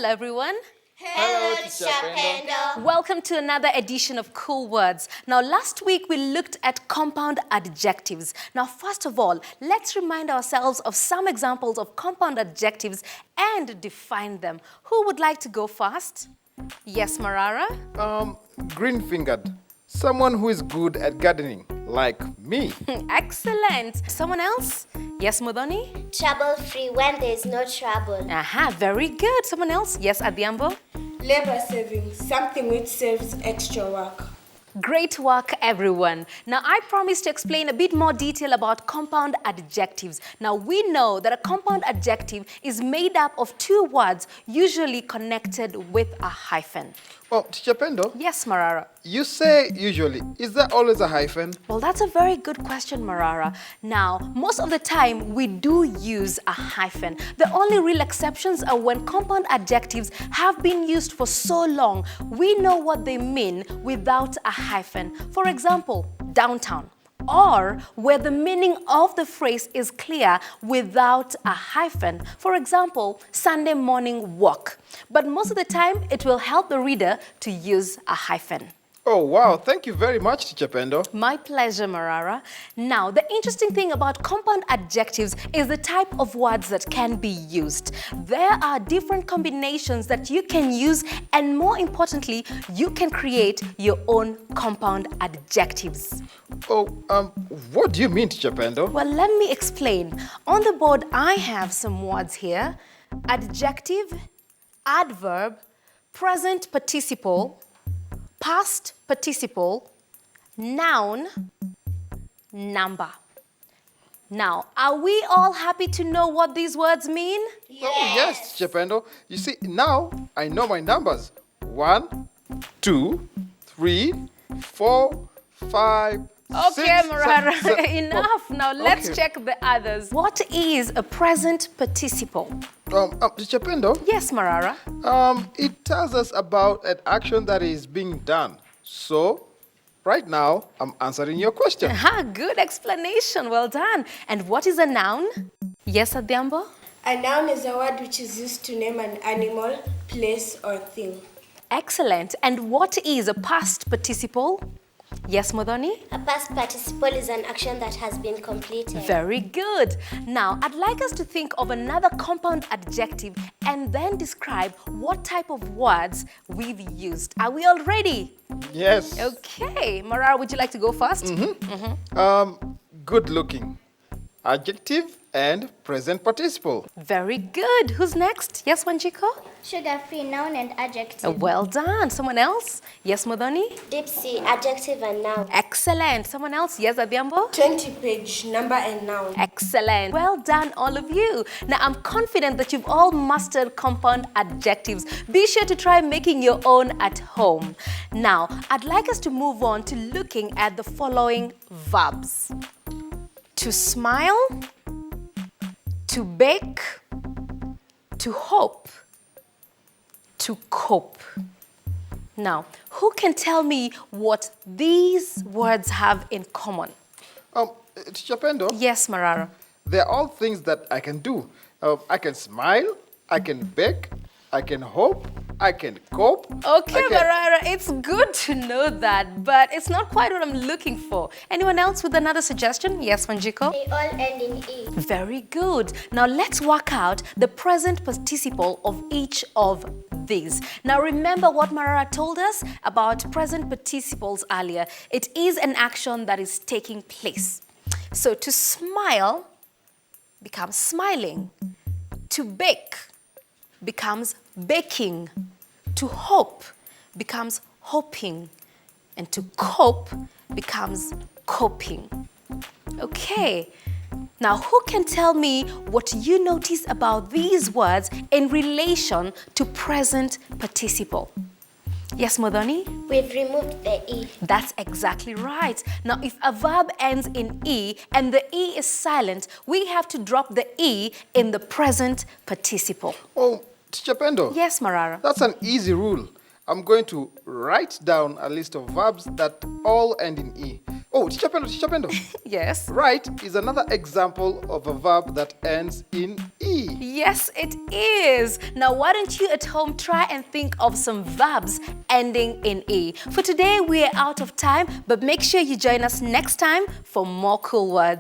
Hello, everyone. Hello, Teacher Pendo. Welcome to another edition of Cool Words. Now, last week we looked at compound adjectives. Now, first of all, let's remind ourselves of some examples of compound adjectives and define them. Who would like to go first? Yes, Marara? Green-fingered. Someone who is good at gardening, like me. Excellent. Someone else? Yes, Modoni? Trouble-free when there is no trouble. Aha, very good. Someone else? Yes, Adiambo? Labor-saving, something which saves extra work. Great work, everyone. Now, I promised to explain a bit more detail about compound adjectives. Now, we know that a compound adjective is made up of two words, usually connected with a hyphen. Well, Teacher Pendo, Yes, Marara? you say usually. Is there always a hyphen? Well, that's a very good question, Marara. Now, most of the time, we do use a hyphen. The only real exceptions are when compound adjectives have been used for so long, we know what they mean without a hyphen. For example, downtown. Or where the meaning of the phrase is clear without a hyphen. For example, Sunday morning walk. But most of the time, it will help the reader to use a hyphen. Oh, wow. Thank you very much, Teacher Pendo. My pleasure, Marara. Now, the interesting thing about compound adjectives is the type of words that can be used. There are different combinations that you can use, and more importantly, you can create your own compound adjectives. Oh, what do you mean, Teacher Pendo? Well, let me explain. On the board, I have some words here. Adjective, adverb, present participle, past participle, noun, number. Now, are we all happy to know what these words mean? Oh, yes, Teacher Pendo. You see, now I know my numbers. 1, 2, 3, 4, 5, Okay, 6, Marara, 7, enough. Now, let's Okay. check the others. What is a present participle? Teacher Pendo, Yes, Marara. it tells us about an action that is being done. So, right now, I'm answering your question. Aha, good explanation. Well done. And what is a noun? Yes, Adhiambo? A noun is a word which is used to name an animal, place, or thing. Excellent. And what is a past participle? Yes, Modoni? A past participle is an action that has been completed. Very good. Now, I'd like us to think of another compound adjective and then describe what type of words we've used. Are we all ready? Yes. Okay. Marara, would you like to go first? Good looking. Adjective and present participle. Very good. Who's next? Yes, Wanjiko? Sugar-free noun and adjective. Well done. Someone else? Yes, Modoni? Deep sea, adjective and noun. Excellent. Someone else? Yes, Adhiambo? 20-page, number and noun. Excellent. Well done, all of you. Now, I'm confident that you've all mastered compound adjectives. Be sure to try making your own at home. Now, I'd like us to move on to looking at the following verbs. To smile, to bake, to hope, to cope. Now, who can tell me what these words have in common? Teacher Pendo, Yes, Marara. they're all things that I can do. I can smile, I can bake, I can hope, I can cope. Okay, Marara, it's good to know that, but it's not quite what I'm looking for. Anyone else with another suggestion? Yes, Wanjiko? They all end in E. Very good. Now let's work out the present participle of each of these. Now remember what Marara told us about present participles earlier. It is an action that is taking place. So to smile becomes smiling. To bake becomes baking. To hope becomes hoping. And to cope becomes coping. Okay. Now, who can tell me what you notice about these words in relation to present participle? Yes, Modoni? We've removed the E. That's exactly right. Now, if a verb ends in E and the E is silent, we have to drop the E in the present participle. Oh, Teacher Pendo, Yes, Marara. that's an easy rule. I'm going to write down a list of verbs that all end in E. Oh, Teacher Pendo. Yes. Write is another example of a verb that ends in E. Yes, it is. Now, why don't you at home try and think of some verbs ending in E? For today, we are out of time, but make sure you join us next time for more cool words.